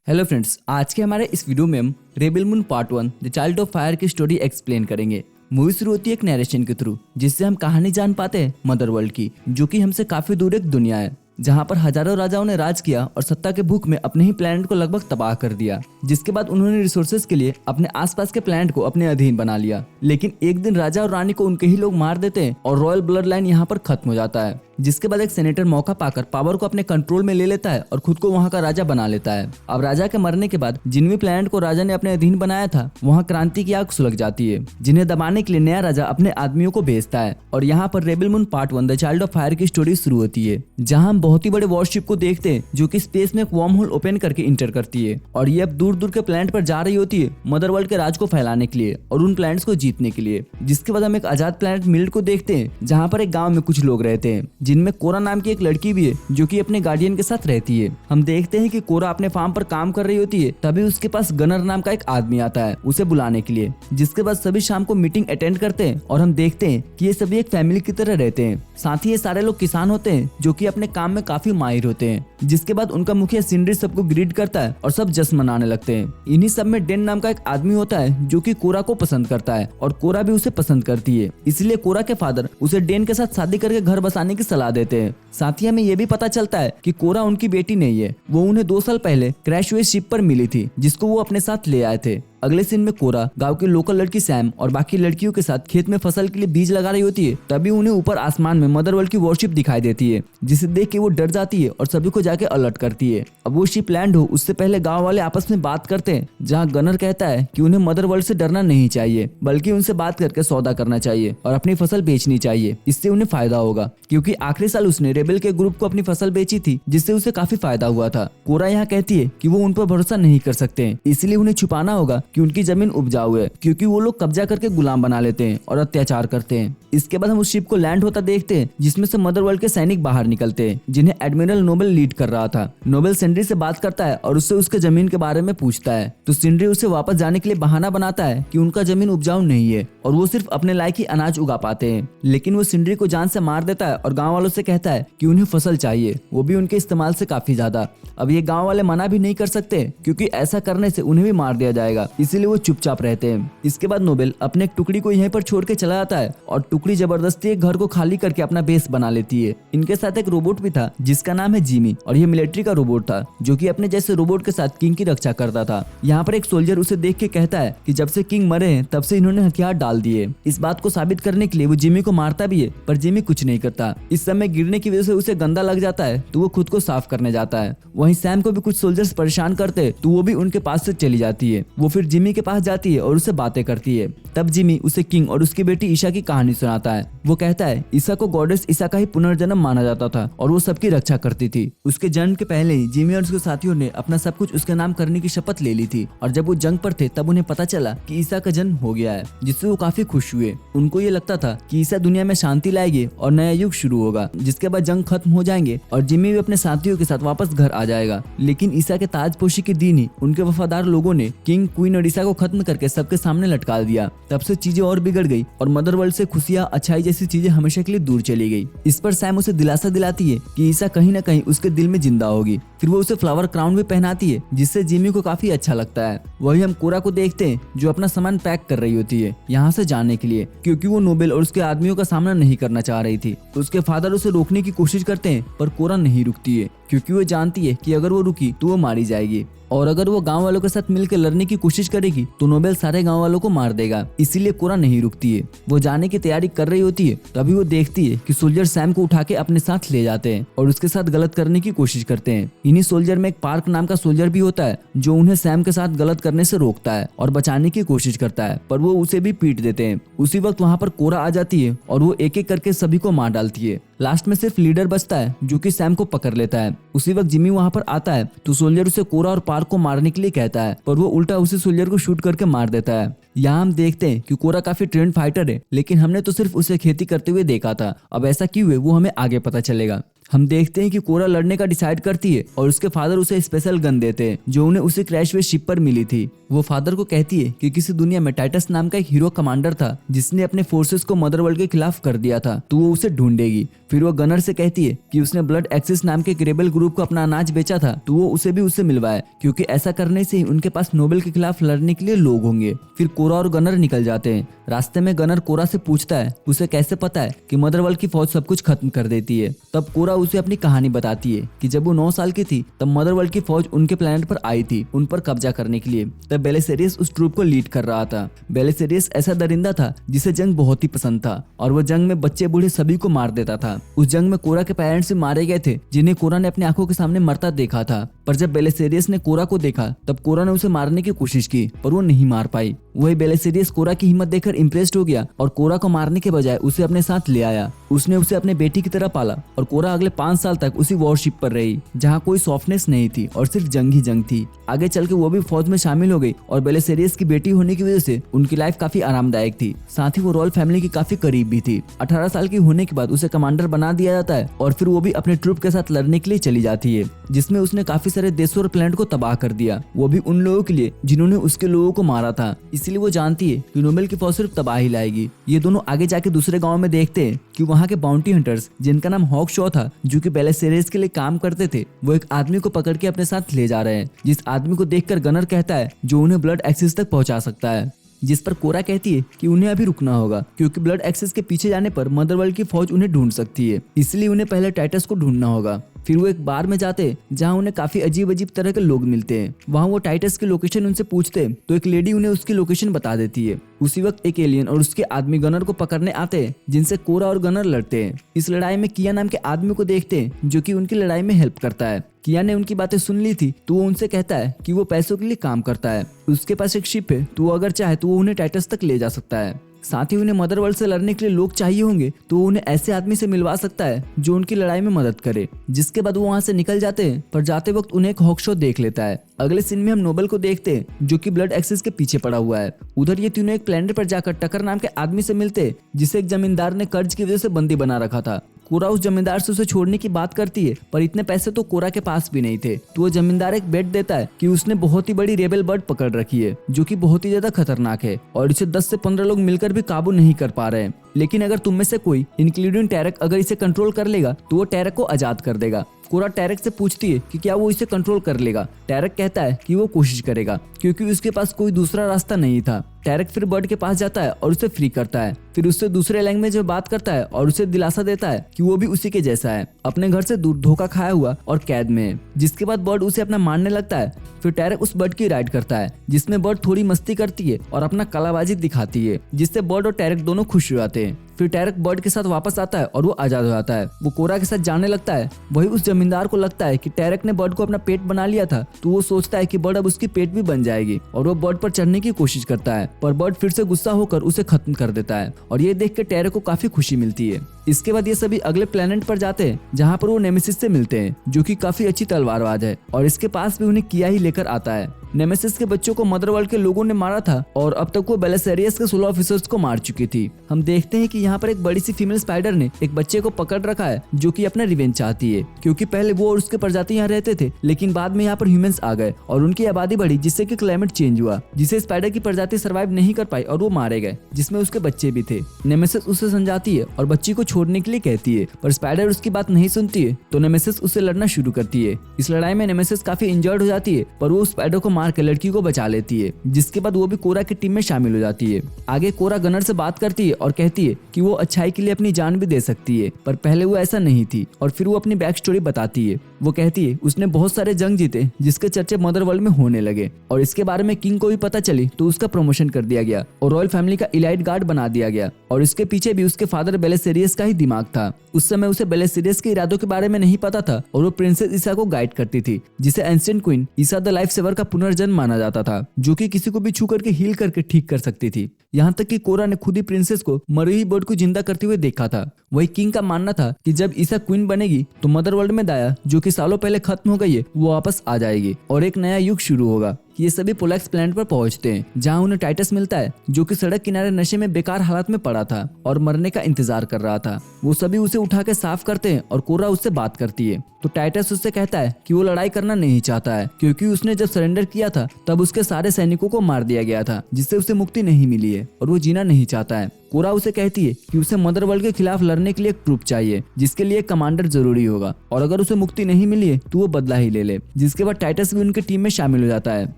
Hello friends, आज के हमारे इस वीडियो में हम rebel moon part 1 the child of fire की स्टोरी एक्सप्लेन करेंगे। मूवी शुरू होती है एक नरेशन के थ्रू, जिससे हम कहानी जान पाते हैं मदर वर्ल्ड की, जो कि हमसे काफी दूर एक दुनिया है जहां पर हजारों राजाओं ने राज किया और सत्ता के भूख में अपने ही प्लैनेट को लगभग तबाह कर दिया। जिसके बाद उन्होंने रिसोर्सेज के लिए अपने आसपास के प्लैनेट को अपने अधीन बना लिया। लेकिन एक दिन राजा और रानी को उनके ही लोग मार देते हैं और रॉयल ब्लड लाइन यहाँ पर खत्म हो जाता है। जिसके बाद एक सेनेटर मौका पाकर पावर को अपने कंट्रोल में ले लेता है और खुद को वहाँ का राजा बना लेता है। अब राजा के मरने के बाद जिन भी प्लैनेट को राजा ने अपने अधीन बनाया था, वहाँ क्रांति की आग सुलग जाती है, जिन्हें दबाने के लिए नया राजा अपने आदमियों को भेजता है। और यहाँ पर rebel moon part 1 the child of fire की स्टोरी शुरू होती है, जहाँ हम बहुत ही बड़े वॉरशिप को देखते हैं जो कि स्पेस में एक वार्म होल ओपन करके इंटर करती है। और ये अब दूर दूर के प्लैनेट पर जा रही होती है मदर वर्ल्ड के राज को फैलाने के लिए और उन प्लैनेट्स को जीतने के लिए। जिसके बाद हम एक आजाद प्लैनेट मिल्ड को देखते हैं, जहाँ पर एक गाँव में कुछ लोग रहते हैं, जिनमें कोरा नाम की एक लड़की भी है जो कि अपने गार्डियन के साथ रहती है। हम देखते हैं कि कोरा अपने फार्म पर काम कर रही होती है, तभी उसके पास गनर नाम का एक आदमी आता है उसे बुलाने के लिए। जिसके बाद सभी शाम को मीटिंग अटेंड करते हैं और हम देखते हैं कि ये सभी एक फैमिली की तरह रहते हैं। साथ ही ये सारे लोग किसान होते हैं जो कि अपने काम में काफी माहिर होते हैं। जिसके बाद उनका मुखिया सिंड्री सबको ग्रीट करता है और सब जश्न मनाने लगते हैं। इन्हीं सब में डेन नाम का एक आदमी होता है जो कि कोरा को पसंद करता है और कोरा भी उसे पसंद करती है। इसलिए कोरा के फादर उसे डेन के साथ शादी करके घर बसाने की सलाह देते हैं। साथ ही हमें यह भी पता चलता है कि कोरा उनकी बेटी नहीं है, वो उन्हें 2 साल पहले क्रैश हुए शिप पर मिली थी, जिसको वो अपने साथ ले आए थे। अगले सीन में कोरा गांव की लोकल लड़की सैम और बाकी लड़कियों के साथ खेत में फसल के लिए बीज लगा रही होती है। तभी उन्हें ऊपर आसमान में मदर वर्ल्ड की वॉरशिप दिखाई देती है, जिसे देख के वो डर जाती है और सभी को जाके अलर्ट करती है। अब वो शिप लैंड हो उससे पहले गाँव वाले आपस में बात करते हैं, जहाँ गनर कहता है कि उन्हें मदर वर्ल्ड से डरना नहीं चाहिए, बल्कि उनसे बात करके सौदा करना चाहिए और अपनी फसल बेचनी चाहिए। इससे उन्हें फायदा होगा, क्योंकि आखिरी साल उसने रेबेल के ग्रुप को अपनी फसल बेची थी, जिससे उसे काफी फायदा हुआ था। कोरा यहाँ कहती है कि वो उन पर भरोसा नहीं कर सकते, इसलिए उन्हें छुपाना होगा कि उनकी जमीन उपजाऊ है, क्योंकि वो लोग कब्जा करके गुलाम बना लेते हैं और अत्याचार करते हैं। इसके बाद हम उस शिप को लैंड होता देखते हैं, जिसमें से मदर वर्ल्ड के सैनिक बाहर निकलते हैं, जिन्हें एडमिरल नोबेल लीड कर रहा था। नोबेल सिंड्री से बात करता है और उससे उसके जमीन के बारे में पूछता है, तो सिंड्री उसे वापस जाने के लिए बहाना बनाता है कि उनका जमीन उपजाऊ नहीं है और वो सिर्फ अपने लायक ही अनाज उगा पाते हैं। लेकिन वो सिंड्री को जान से मार देता है और गाँव वालों से कहता है कि उन्हें फसल चाहिए, वो भी उनके इस्तेमाल से काफी ज्यादा। अब ये गाँव वाले मना भी नहीं कर सकते, क्योंकि ऐसा करने से उन्हें भी मार दिया जाएगा, इसीलिए वो चुपचाप रहते हैं। इसके बाद नोबेल अपने एक टुकड़ी को यहीं पर छोड़ के चला जाता है और टुकड़ी जबरदस्ती एक घर को खाली करके अपना बेस बना लेती है। इनके साथ एक रोबोट भी था जिसका नाम है जिमी, और ये मिलिट्री का रोबोट था जो कि अपने जैसे रोबोट के साथ किंग की रक्षा करता था। यहाँ पर एक सोल्जर उसे देख के कहता है कि जब से किंग मरे हैं तब से इन्होंने हथियार डाल दिए। इस बात को साबित करने के लिए वो जिमी को मारता भी है, पर जिमी कुछ नहीं करता। इस समय गिरने की वजह से उसे गंदा लग जाता है, तो वो खुद को साफ करने जाता है। वहीं सैम को भी कुछ सोल्जर्स परेशान करते, तो वो भी उनके पास से चली जाती है। वो फिर जिमी के पास जाती है और उससे बातें करती है। तब जिमी उसे किंग और उसकी बेटी ईशा की कहानी सुनाता है। वो कहता है ईशा को गॉडेस ईशा का ही पुनर्जन्म माना जाता था और वो सबकी रक्षा करती थी। उसके जन्म के पहले ही जिमी और उसके साथियों ने अपना सब कुछ उसके नाम करने की शपथ ले ली थी, और जब वो जंग पर थे तब उन्हें पता चला कि ईशा का जन्म हो गया है, जिससे वो काफी खुश हुए। उनको ये लगता था कि ईशा दुनिया में शांति लाएगी और नया युग शुरू होगा, जिसके बाद जंग खत्म हो जाएंगे और जिमी भी अपने साथियों के साथ वापस घर आ जाएगा। लेकिन ईशा के ताजपोशी के दिन ही उनके वफादार लोगों ने किंग, क्वीन और ईशा को खत्म करके सबके सामने लटका दिया। तब से चीजें और बिगड़ गई और मदर वर्ल्ड से खुशियां, अच्छाई जैसी चीजें हमेशा के लिए दूर चली गई। इस पर सैम उसे दिलासा दिलाती है कि ईशा कहीं न कहीं उसके दिल में जिंदा होगी। फिर वो उसे फ्लावर क्राउन भी पहनाती है, जिससे जिमी को काफी अच्छा लगता है। वही हम कोरा को देखते हैं जो अपना सामान पैक कर रही होती है यहाँ से जाने के लिए, क्योंकि वो नोबेल और उसके आदमियों का सामना नहीं करना चाह रही थी। उसके फादर उसे रोकने की कोशिश करते हैं, पर कोरा नहीं रुकती है, क्योंकि वो जानती है कि अगर वो रुकी तो वो मारी जाएगी, और अगर वो गांव वालों के साथ मिलकर लड़ने की कोशिश करेगी तो नोबेल सारे गांव वालों को मार देगा। इसीलिए कोरा नहीं रुकती है। वो जाने की तैयारी कर रही होती है, तभी वो देखती है कि सोल्जर सैम को उठा के अपने साथ ले जाते हैं और उसके साथ गलत करने की कोशिश करते हैं। इन्हीं सोल्जर में एक पार्क नाम का सोल्जर भी होता है जो उन्हें सैम के साथ गलत करने से रोकता है और बचाने की कोशिश करता है, पर वो उसे भी पीट देते हैं। उसी वक्त वहाँ पर कोरा आ जाती है और वो एक एक करके सभी को मार डालती है। लास्ट में सिर्फ लीडर बचता है जो कि सैम को पकड़ लेता है। उसी वक्त जिमी वहाँ पर आता है, तो सोल्जर उसे कोरा और पार्क को मारने के लिए कहता है, पर वो उल्टा उसी सोल्जर को शूट करके मार देता है। यहाँ हम देखते हैं कि कोरा काफी ट्रेंड फाइटर है, लेकिन हमने तो सिर्फ उसे खेती करते हुए देखा था। अब ऐसा क्यों है वो हमें आगे पता चलेगा। हम देखते हैं कि कोरा लड़ने का डिसाइड करती है और उसके फादर उसे स्पेशल गन देते हैं जो उन्हें उसे क्रैश हुए शिप पर मिली थी। वो फादर को कहती है कि किसी दुनिया में टाइटस नाम का एक हीरो कमांडर था जिसने अपने फोर्सेस को मदरवर्ल्ड के खिलाफ कर दिया था, तो वो उसे ढूंढेगी। फिर वो गनर से कहती है कि उसने ब्लड एक्सिस नाम के एक रेबल ग्रुप को अपना अनाज बेचा था, तो वो उसे भी उससे मिलवाए, क्योंकि ऐसा करने से ही उनके पास नोबेल के खिलाफ लड़ने के लिए लोग होंगे। फिर कोरा और गनर निकल जाते हैं। रास्ते में गनर कोरा से पूछता है उसे कैसे पता है कि मदरवर्ल्ड की फौज सब कुछ खत्म कर देती है। तब कोरा उसे अपनी कहानी बताती है कि जब वो 9 साल की थी तब मदरवर्ल्ड की फौज उनके प्लेनेट पर आई थी उन पर कब्जा करने के लिए। तब बेलिसेरियस उस ट्रूप को लीड कर रहा था। बेलिसेरियस ऐसा दरिंदा था जिसे जंग बहुत ही पसंद था और वो जंग में बच्चे बूढ़े सभी को मार देता था। उस जंग में कोरा के पेरेंट्स भी मारे गए थे जिन्हें कोरा ने अपनी आंखों के सामने मरता देखा था। पर जब बेलिसेरियस ने कोरा को देखा तब कोरा ने उसे मारने की कोशिश की पर वो नहीं मार पाई। वही बेलिसेरियस कोरा की हिम्मत देखकर इम्प्रेस्ड हो गया और कोरा को मारने के बजाय उसे अपने साथ ले आया। उसने उसे अपने बेटी की तरह पाला और कोरा अगले 5 साल तक उसी वॉरशिप पर रही जहाँ कोई सॉफ्टनेस नहीं थी और सिर्फ जंग ही जंग थी। आगे चल के वो भी फौज में शामिल हो गई और बेलिसेरियस की बेटी होने की वजह से उनकी लाइफ काफी आरामदायक थी। साथ ही वो रॉयल फैमिली की काफी करीब भी थी। 18 साल की होने के बाद उसे कमांडर बना दिया जाता है और फिर वो भी अपने ट्रूप के साथ लड़ने के लिए चली जाती है, जिसमें उसने काफी सारे देशों और प्लेनेट को तबाह कर दिया, वो भी उन लोगों के लिए जिन्होंने उसके लोगों को मारा था। इसलिए वो जानती है कि नोबेल की फौज सिर्फ तबाही लाएगी। ये दोनों आगे जाके दूसरे गांव में देखते हैं कि वहाँ के बाउंटी हंटर्स जिनका नाम हॉकशॉ था, जो कि बेलिसेरियस के लिए काम करते थे, वो एक आदमी को पकड़ के अपने साथ ले जा रहे हैं, जिस आदमी को देखकर गनर कहता है जो उन्हें ब्लड एक्सिस तक पहुंचा सकता है। जिस पर कोरा कहती है कि उन्हें अभी रुकना होगा क्योंकि ब्लड एक्सेस के पीछे जाने पर मदरवर्ल्ड की फौज उन्हें ढूंढ सकती है, इसलिए उन्हें पहले टाइटस को ढूंढना होगा। फिर वो एक बार में जाते हैं जहाँ उन्हें काफी अजीब अजीब तरह के लोग मिलते हैं। वहाँ वो टाइटस की लोकेशन उनसे पूछते हैं तो एक लेडी उन्हें उसकी लोकेशन बता देती है। उसी वक्त एक एलियन और उसके आदमी गनर को पकड़ने आते हैं, जिनसे कोरा और गनर लड़ते हैं। इस लड़ाई में किया नाम के आदमी को देखते हैं जो कि उनकी लड़ाई में हेल्प करता है। किया ने उनकी बातें सुन ली थी तो वो उनसे कहता है कि वो पैसों के लिए काम करता है, उसके पास एक शिप है तो वो अगर चाहे तो वो उन्हें टाइटस तक ले जा सकता है। साथ ही उन्हें मदरवर्ल्ड से लड़ने के लिए लोग चाहिए होंगे तो वो उन्हें ऐसे आदमी से मिलवा सकता है जो उनकी लड़ाई में मदद करे। जिसके बाद वो वहाँ से निकल जाते हैं, पर जाते वक्त उन्हें एक हॉकशॉ देख लेता है। अगले सीन में हम नोबेल को देखते हैं जो कि ब्लड एक्सेस के पीछे पड़ा हुआ है। उधर ये तीनों एक प्लेनेट पर जाकर टकर नाम के आदमी से मिलते हैं जिसे एक जमींदार ने कर्ज की वजह से बंदी बना रखा था। कोरा उस जमींदार से उसे छोड़ने की बात करती है, पर इतने पैसे तो कोरा के पास भी नहीं थे। तो वो जमींदार एक बेट देता है कि उसने बहुत ही बड़ी रेबल बर्ड पकड़ रखी है जो कि बहुत ही ज्यादा खतरनाक है और इसे 10 से 15 लोग मिलकर भी काबू नहीं कर पा रहे हैं। लेकिन अगर तुम में से कोई इंक्लूडिंग टैरक अगर इसे कंट्रोल कर लेगा तो वो टैरक को आजाद कर देगा। कोरा टैरक से पूछती है कि क्या वो इसे कंट्रोल कर लेगा। टैरक कहता है कि वो कोशिश करेगा क्योंकि उसके पास कोई दूसरा रास्ता नहीं था। टैरक फिर बर्ड के पास जाता है और उसे फ्री करता है, फिर उससे दूसरे लैंग्वेज में बात करता है और उसे दिलासा देता है कि वो भी उसी के जैसा है, अपने घर से दूर धोखा खाया हुआ और कैद में है। जिसके बाद बर्ड उसे अपना मानने लगता है। फिर टैरक उस बर्ड की राइड करता है जिसमें बर्ड थोड़ी मस्ती करती है और अपना कलाबाजी दिखाती है, जिससे बर्ड और टैरक दोनों खुश हो जाते हैं। फिर टैरक बर्ड के साथ वापस आता है और वो आजाद हो जाता है। वो कोरा के साथ जाने लगता है। वही उस जमींदार को लगता है कि टैरक ने बर्ड को अपना पेट बना लिया था, तो वो सोचता है कि बर्ड अब उसकी पेट भी बन जाएगी और वो बर्ड पर चढ़ने की कोशिश करता है, पर बर्ड फिर से गुस्सा होकर उसे खत्म कर देता है और ये देख के टैरक को काफी खुशी मिलती है। इसके बाद ये सभी अगले प्लेनेट पर जाते हैं जहाँ पर वो नेमेसिस से मिलते हैं जो कि काफी अच्छी तलवारबाज है और इसके पास भी उन्हें किया ही लेकर आता है। नेमेसिस के बच्चों को मदरवर्ल्ड के लोगों ने मारा था और अब तक वो बेलिसेरियस के 16 ऑफिसर्स को मार चुकी थी। हम देखते हैं कि यहाँ पर एक बड़ी सी फीमेल स्पाइडर ने एक बच्चे को पकड़ रखा है जो कि अपना रिवेंज चाहती है, क्योंकि पहले वो और उसके प्रजाति यहाँ रहते थे लेकिन बाद में यहाँ पर ह्यूमंस आ गए और उनकी आबादी बढ़ी, जिससे कि क्लाइमेट चेंज हुआ, जिसे स्पाइडर की प्रजाति सर्वाइव नहीं कर पाई और वो मारे गए, जिसमें उसके बच्चे भी थे। नेमेसिस उसे समझाती है और बच्ची को छोड़ने के लिए कहती है, पर स्पाइडर उसकी बात नहीं सुनती है तो नेमेसिस उससे लड़ना शुरू करती है। इस लड़ाई में नेमेसिस काफी इंजर्ड हो जाती है, पर वो स्पाइडर को मार के लड़की को बचा लेती है, जिसके बाद वो भी कोरा की टीम में शामिल हो जाती है। आगे कोरा गनर से बात करती है और कहती है कि वो अच्छाई के लिए अपनी जान भी दे सकती है, पर पहले वो ऐसा नहीं थी और फिर वो अपनी बैक स्टोरी बताती है। वो कहती है उसने बहुत सारे जंग जीते जिसके चर्चे मदरवर्ल्ड में होने लगे और इसके बारे में किंग को भी पता चली तो उसका प्रमोशन कर दिया गया और रॉयल फैमिली का इलाइट गार्ड बना दिया गया और इसके पीछे भी उसके फादर बेलिसेरियस का ही दिमाग था। उस समय उसे बेलिसेरियस के इरादों के बारे में नहीं पता था और वो प्रिंसेस ईसा को गाइड करती थी, जिसे ancient queen Isa the life saver का पुनर्जन्म माना जाता था, जो कि किसी को भी छू करके हील करके ठीक कर सकती थी। यहाँ तक कि कोरा ने खुद ही प्रिंसेस को मरी हुई बर्ड को जिंदा करते हुए देखा था। वही किंग का मानना था कि जब ईसा क्वीन बनेगी तो मदरवर्ल्ड में दाया जो कि सालों पहले खत्म हो गई है वो वापस आ जाएगी और एक नया युग शुरू होगा। ये सभी पोलैक्स प्लैनेट पर पहुंचते हैं जहां उन्हें टाइटस मिलता है जो कि सड़क किनारे नशे में बेकार हालत में पड़ा था और मरने का इंतजार कर रहा था। वो सभी उसे उठा के साफ करते हैं और कोरा उससे बात करती है। तो टाइटस उससे कहता है कि वो लड़ाई करना नहीं चाहता है, क्योंकि उसने जब सरेंडर किया था तब उसके सारे सैनिकों को मार दिया गया था, जिससे उसे मुक्ति नहीं मिली है और वो जीना नहीं चाहता है। कोरा उसे कहती है कि उसे मदर वर्ल्ड के खिलाफ लड़ने के लिए एक ट्रूप चाहिए, जिसके लिए एक कमांडर जरूरी होगा, और अगर उसे मुक्ति नहीं मिली है तो वो बदला ही ले ले। जिसके बाद टाइटस भी उनकी टीम में शामिल हो जाता है।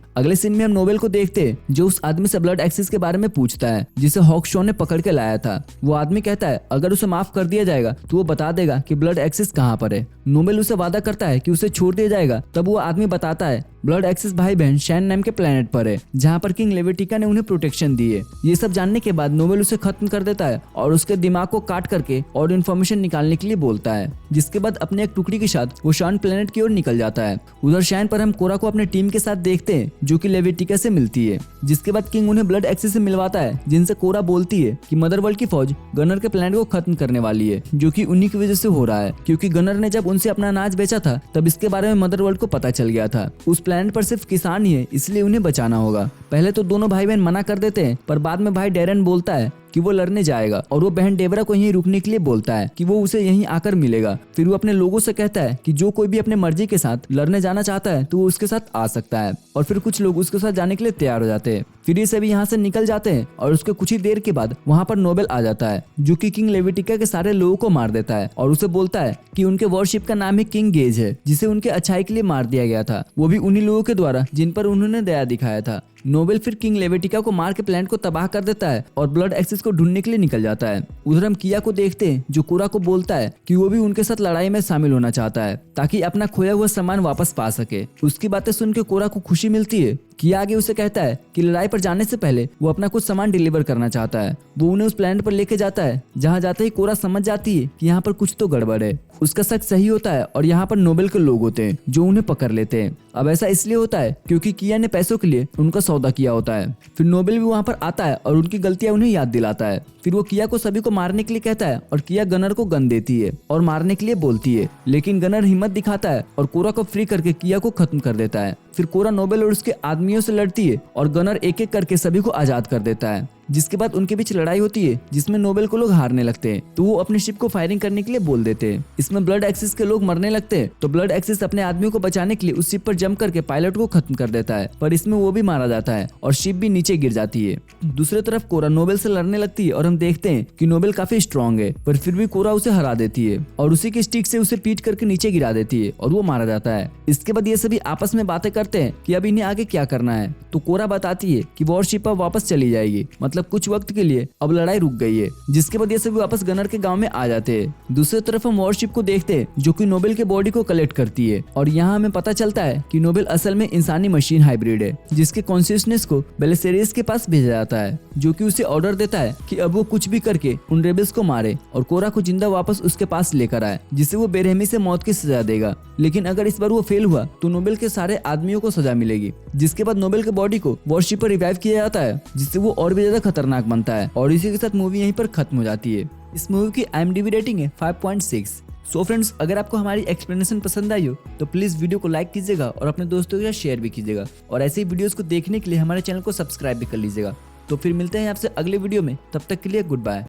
अगले सीन में हम नोबेल को देखते हैं जो उस आदमी से ब्लड एक्सिस के बारे में पूछता है जिसे हॉकशॉ ने पकड़ के लाया था। वो आदमी कहता है अगर उसे माफ कर दिया जाएगा तो वो बता देगा कि ब्लड एक्सिस कहाँ पर है। नोबेल उसे वादा करता है कि उसे छोड़ दिया जाएगा। तब वो आदमी बताता है ब्लड एक्सिस भाई बहन शैन नाम के प्लेनेट पर है, जहाँ पर किंग लेविटिका ने उन्हें प्रोटेक्शन दी है। ये सब जानने के बाद नोबेल उसे खत्म कर देता है और उसके दिमाग को काट करके और इन्फॉर्मेशन निकालने के लिए बोलता है। जिसके बाद अपने एक टुकड़ी के साथ वो शॉन प्लेनेट की ओर निकल जाता है। उधर शैन पर हम कोरा को अपने टीम के साथ देखते हैं जो कि लेविटिका से मिलती है। जिसके बाद किंग उन्हें ब्लड एक्सिस से मिलवाता है, जिनसे कोरा बोलती है कि मदर वर्ल्ड की फौज गनर के प्लेनेट को खत्म करने वाली है, जो कि उन्हीं की वजह से हो रहा है, क्योंकि गनर ने जब उनसे अपना अनाज बेचा था तब इसके बारे में मदर वर्ल्ड को पता चल गया था। उस प्लेनेट पर सिर्फ किसान ही है, इसलिए उन्हें बचाना होगा। पहले तो दोनों भाई बहन मना कर देते हैं, पर बाद में भाई डेरन बोलता है कि वो लड़ने जाएगा और वो बहन डेबरा को यहीं रुकने के लिए बोलता है कि वो उसे यहीं आकर मिलेगा। फिर वो अपने लोगों से कहता है कि जो कोई भी अपने मर्जी के साथ लड़ने जाना चाहता है तो वो उसके साथ आ सकता है, और फिर कुछ लोग उसके साथ जाने के लिए तैयार हो जाते हैं। फिर ये सभी यहाँ से निकल जाते हैं और उसके कुछ ही देर के बाद वहाँ पर नोबेल आ जाता है, जो कि किंग लेविटिका के सारे लोगों को मार देता है और उसे बोलता है कि उनके वॉरशिप का नाम है किंग गेज है, जिसे उनके अच्छाई के लिए मार दिया गया था, वो भी उन्हीं लोगों के द्वारा जिन पर उन्होंने दया दिखाया था। नोबेल फिर किंग लेविटिका को मार के प्लेनेट को तबाह कर देता है और ब्लड एक्सिस को ढूंढने के लिए निकल जाता है। उधर हम किया को देखते हैं जो कोरा को बोलता है कि वो भी उनके साथ लड़ाई में शामिल होना चाहता है ताकि अपना खोया हुआ सामान वापस पा सके। उसकी बातें सुन के कोरा को खुशी मिलती है। किया आगे उसे कहता है कि लड़ाई पर जाने से पहले वो अपना कुछ सामान डिलीवर करना चाहता है। वो उन्हें उस प्लेनेट पर लेके जाता है, जहाँ जाते ही कोरा समझ जाती है कि यहाँ पर कुछ तो गड़बड़ है। उसका शक सही होता है और यहाँ पर नोबेल के लोग होते हैं जो उन्हें पकड़ लेते हैं। अब ऐसा इसलिए होता है क्योंकि किया ने पैसों के लिए उनका सौदा किया होता है। फिर नोबेल भी वहाँ पर आता है और उनकी गलतियां उन्हें याद दिलाता है। फिर वो किया को सभी को मारने के लिए कहता है और किया गनर को गन देती है और मारने के लिए बोलती है, लेकिन गनर हिम्मत दिखाता है और कोरा को फ्री करके किया को खत्म कर देता है। फिर कोरा नोबेल और उसके आदमियों से लड़ती है और गनर एक एक करके सभी को आजाद कर देता है। जिसके बाद उनके बीच लड़ाई होती है जिसमें नोबेल को लोग हारने लगते हैं, तो वो अपनी शिप को फायरिंग करने के लिए बोल देते हैं। इसमें ब्लड एक्सिस के लोग मरने लगते हैं, तो ब्लड एक्सिस अपने आदमियों को बचाने के लिए उस शिप पर जंप करके पायलट को खत्म कर देता है, पर इसमें वो भी मारा जाता है और शिप भी नीचे गिर जाती है। दूसरी तरफ कोरा नोबेल से लड़ने लगती है और हम देखते हैं कि नोबेल काफी स्ट्रॉन्ग है, पर फिर भी कोरा उसे हरा देती है और उसी की स्टिक से उसे पीट करके नीचे गिरा देती है और वो मारा जाता है। इसके बाद ये सभी आपस में बातें करते हैं कि अब इन्हें आगे क्या करना है, तो कोरा बताती है कि वॉरशिप अब वापस चली जाएगी, मतलब कुछ वक्त के लिए अब लड़ाई रुक गई है। जिसके बाद ये सभी वापस गनर के गांव में आ जाते हैं। दूसरी तरफ हम वॉरशिप को देखते हैं जो कि नोबेल के बॉडी को कलेक्ट करती है और यहाँ हमें पता चलता है कि नोबेल असल में इंसानी मशीन हाइब्रिड है, जिसके कॉन्शियसनेस को बेलिसेरियस के पास भेजा जाता है, जो कि उसे ऑर्डर देता है कि अब वो कुछ भी करके उन रेबल्स को मारे और कोरा को जिंदा वापस उसके पास लेकर आए, जिससे वो बेरहमी से मौत की सजा देगा। लेकिन अगर इस बार वो फेल हुआ तो नोबेल के सारे आदमियों को सजा मिलेगी। जिसके बाद नोबेल के बॉडी को वॉरशिप पर रिवाइव किया जाता है, जिससे वो और भी ज्यादा खतरनाक बनता है और इसी के साथ मूवी यहीं पर खत्म हो जाती है। इस मूवी की IMDb रेटिंग है 5.6। सो फ्रेंड्स, अगर आपको हमारी एक्सप्लेनेशन पसंद आई हो तो प्लीज वीडियो को लाइक कीजिएगा और अपने दोस्तों के साथ शेयर भी कीजिएगा, और ऐसे ही वीडियोस को देखने के लिए हमारे चैनल को सब्सक्राइब भी कर लीजिएगा। तो फिर मिलते हैं आपसे अगले वीडियो में, तब तक के लिए गुड बाय।